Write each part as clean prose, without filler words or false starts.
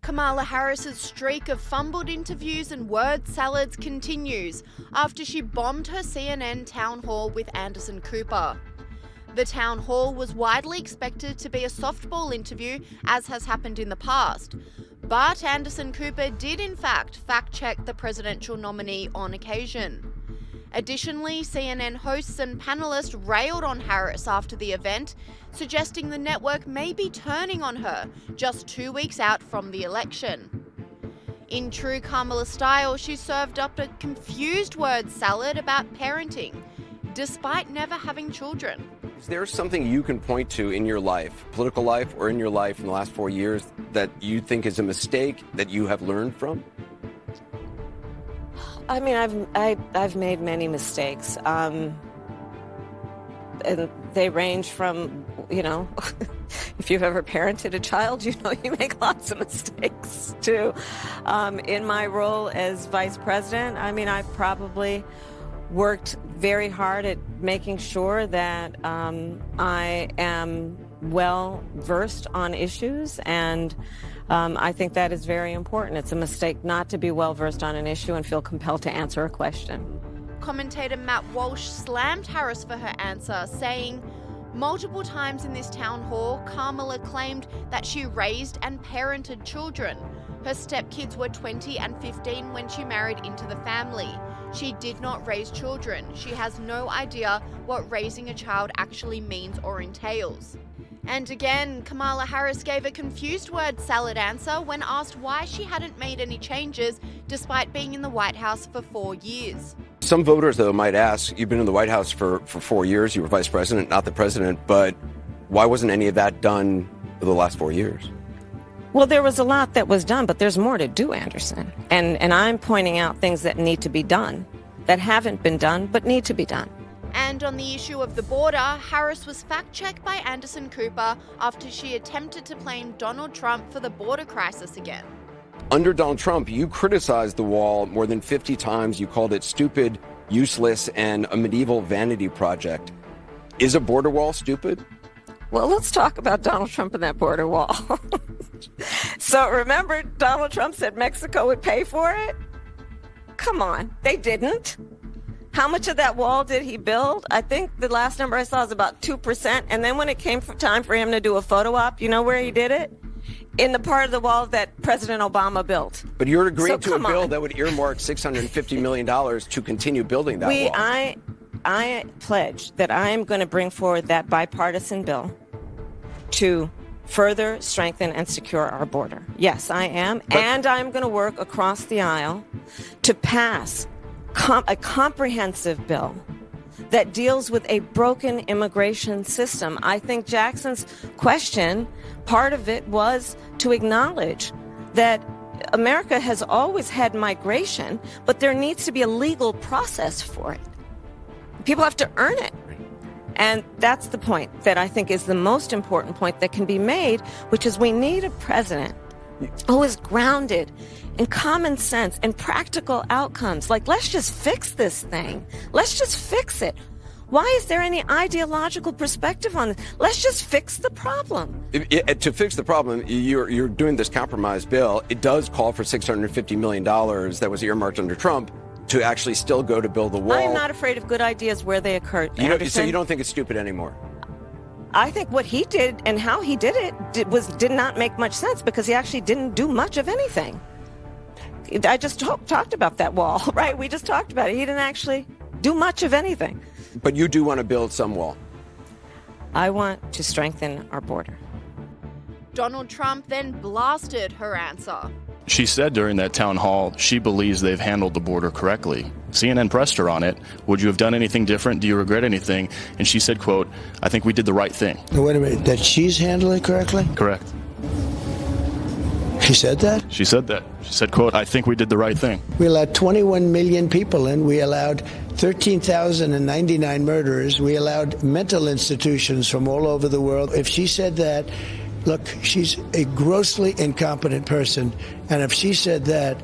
Kamala Harris's streak of fumbled interviews and word salads continues after she bombed her CNN town hall with Anderson Cooper. The town hall was widely expected to be a softball interview, as has happened in the past. But Anderson Cooper did in fact fact-check the presidential nominee on occasion. Additionally, CNN hosts and panelists railed on Harris after the event, suggesting the network may be turning on her just 2 weeks out from the election. In true Kamala style, she served up a confused word salad about parenting, despite never having children. Is there something you can point to in your life, political life or in your life in the last 4 years, that you think is a mistake that you have learned from? I mean, I've made many mistakes, and they range from, if you've ever parented a child, you make lots of mistakes too. In my role as vice president, I probably worked very hard at making sure that I am well versed on issues, and I think that is very important. It's a mistake not to be well versed on an issue and feel compelled to answer a question. Commentator Matt Walsh slammed Harris for her answer, saying, "Multiple times in this town hall, Kamala claimed that she raised and parented children. Her stepkids were 20 and 15 when she married into the family. She did not raise children. She has no idea what raising a child actually means or entails." And again, Kamala Harris gave a confused word salad answer when asked why she hadn't made any changes despite being in the White House for 4 years. Some voters, though, might ask, you've been in the White House for 4 years, you were vice president, not the president, but why wasn't any of that done for the last 4 years? Well, there was a lot that was done, but there's more to do, Anderson. And I'm pointing out things that need to be done, that haven't been done, but need to be done. And on the issue of the border, Harris was fact-checked by Anderson Cooper after she attempted to blame Donald Trump for the border crisis again. Under Donald Trump, you criticized the wall more than 50 times. You called it stupid, useless, and a medieval vanity project. Is a border wall stupid? Well, let's talk about Donald Trump and that border wall. So remember, Donald Trump said Mexico would pay for it? Come on, they didn't. How much of that wall did he build? I think the last number I saw is about 2%. And then when it came time for him to do a photo op, you know where he did it? In the part of the wall that President Obama built. But you're agreeing to a bill that would earmark $650 million to continue building that wall. I pledge that I am going to bring forward that bipartisan bill to further strengthen and secure our border. Yes, I am. And I'm going to work across the aisle to pass a comprehensive bill that deals with a broken immigration system. I think Jackson's question, part of it was to acknowledge that America has always had migration, but there needs to be a legal process for it. People have to earn it. And that's the point that I think is the most important point that can be made, which is we need a president who is grounded in common sense and practical outcomes. Like, let's just fix this thing. Let's just fix it. Why is there any ideological perspective on this? Let's just fix the problem. To fix the problem, you're doing this compromise bill. It does call for $650 million that was earmarked under Trump to actually still go to build the wall. I am not afraid of good ideas where they occurred. So you don't think it's stupid anymore? I think what he did and how he did it did not make much sense because he actually didn't do much of anything. I just talked about that wall, right? We just talked about it. He didn't actually do much of anything. But you do want to build some wall. I want to strengthen our border. Donald Trump then blasted her answer. She said during that town hall she believes they've handled the border correctly. CNN pressed her on it. Would you have done anything different? Do you regret anything? And she said, quote, "I think we did the right thing." Now, wait a minute. That she's handled it correctly? Correct. She said that? She said that. She said, quote, "I think we did the right thing." We allowed 21 million people in. We allowed 13,099 murderers. We allowed mental institutions from all over the world. If she said that, look, she's a grossly incompetent person. And if she said that,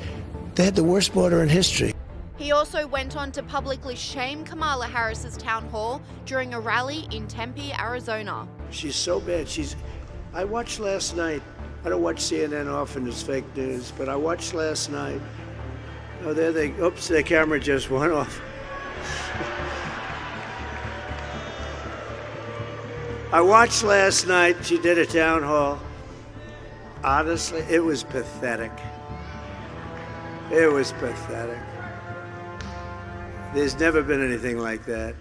they had the worst border in history. He also went on to publicly shame Kamala Harris's town hall during a rally in Tempe, Arizona. She's so bad. I watched last night I don't watch CNN often, it's fake news, but I watched last night. Oh, there they, oops, their camera just went off. I watched last night, she did a town hall. Honestly, it was pathetic. It was pathetic. There's never been anything like that.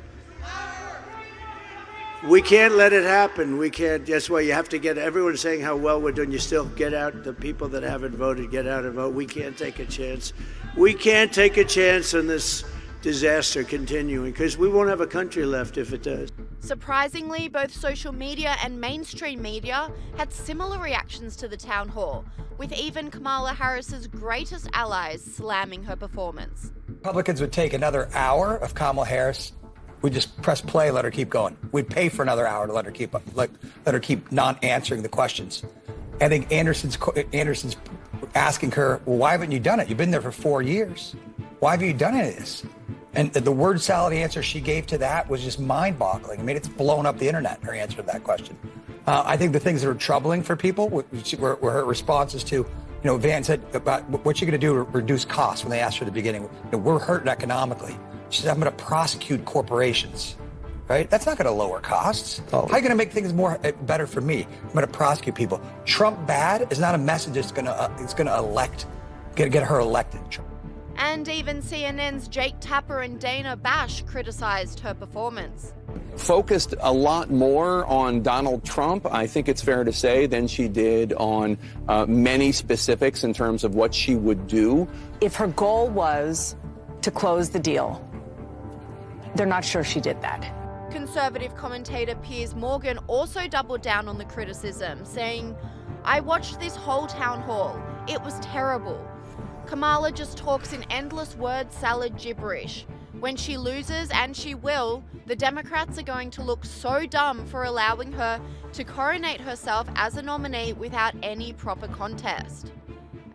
We can't let it happen. We can't. That's why you have to get everyone saying how well we're doing. You still get out. The people that haven't voted, get out and vote. We can't take a chance. We can't take a chance on this disaster continuing because we won't have a country left if it does. Surprisingly, both social media and mainstream media had similar reactions to the town hall, with even Kamala Harris's greatest allies slamming her performance. Republicans would take another hour of Kamala Harris. We'd just press play, let her keep going. We'd pay for another hour to let her keep not answering the questions. I think Anderson's asking her, well, why haven't you done it? You've been there for 4 years. Why have you done any of this? And the word salad answer she gave to that was just mind-boggling. I mean, it's blown up the internet, her answer to that question. I think the things that are troubling for people were her responses to, Van said about what you're going to do to reduce costs when they asked her at the beginning. We're hurting economically. She said, I'm going to prosecute corporations, right? That's not going to lower costs. How are you going to make things better for me? I'm going to prosecute people. Trump bad is not a message that's going to get her elected. And even CNN's Jake Tapper and Dana Bash criticized her performance. Focused a lot more on Donald Trump, I think it's fair to say, than she did on many specifics in terms of what she would do. If her goal was to close the deal, they're not sure she did that. Conservative commentator Piers Morgan also doubled down on the criticism, saying, I watched this whole town hall. It was terrible. Kamala just talks in endless word salad gibberish. When she loses, and she will, the Democrats are going to look so dumb for allowing her to coronate herself as a nominee without any proper contest.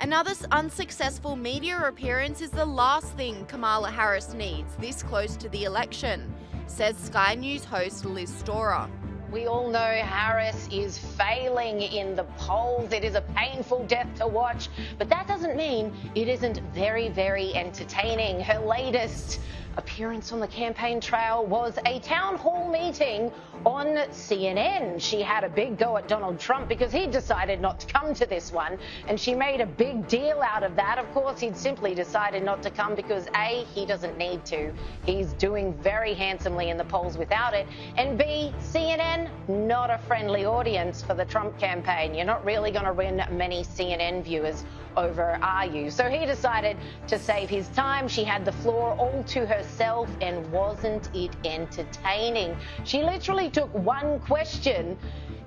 Another unsuccessful media appearance is the last thing Kamala Harris needs this close to the election, says Sky News host Liz Storer. We all know Harris is failing in the polls. It is a painful death to watch, but that doesn't mean it isn't very, very entertaining. Her latest appearance on the campaign trail was a town hall meeting on CNN. She had a big go at Donald Trump because he decided not to come to this one, and she made a big deal out of that. Of course, he'd simply decided not to come because A, he doesn't need to. He's doing very handsomely in the polls without it, and B, CNN, not a friendly audience for the Trump campaign. You're not really going to win many CNN viewers over, are you? So he decided to save his time. She had the floor all to herself, and wasn't it entertaining? She literally took one question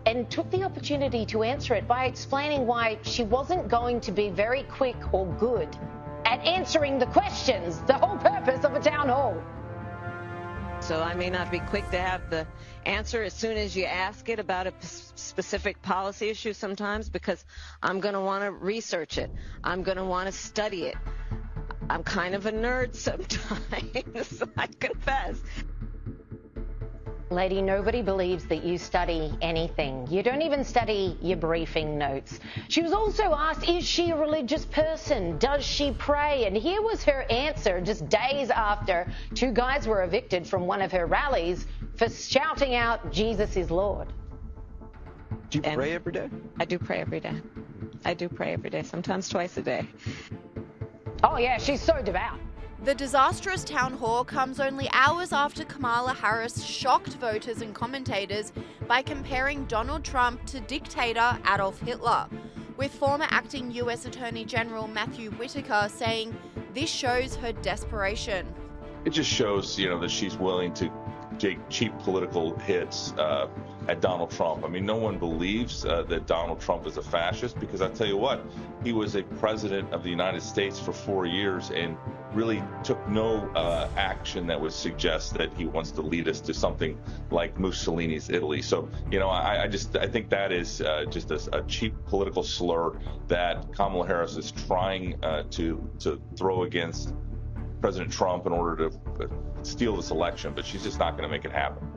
and took the opportunity to answer it by explaining why she wasn't going to be very quick or good at answering the questions, the whole purpose of a town hall. So I may not be quick to have the answer as soon as you ask it about a specific policy issue sometimes, because I'm going to want to research it. I'm going to want to study it. I'm kind of a nerd sometimes, I confess. Lady, nobody believes that you study anything. You don't even study your briefing notes. She was also asked, is she a religious person? Does she pray? And here was her answer just days after two guys were evicted from one of her rallies for shouting out, Jesus is Lord. Do you pray every day? I do pray every day. I do pray every day, sometimes twice a day. Oh, yeah, she's so devout. The disastrous town hall comes only hours after Kamala Harris shocked voters and commentators by comparing Donald Trump to dictator Adolf Hitler, with former acting US Attorney General Matthew Whitaker saying this shows her desperation. It just shows, that she's willing to take cheap political hits at Donald Trump. I mean, no one believes that Donald Trump is a fascist, because I tell you what, he was a president of the United States for 4 years and really took no action that would suggest that he wants to lead us to something like Mussolini's Italy. So, I think that is just a cheap political slur that Kamala Harris is trying to throw against President Trump in order to steal this election, but she's just not going to make it happen.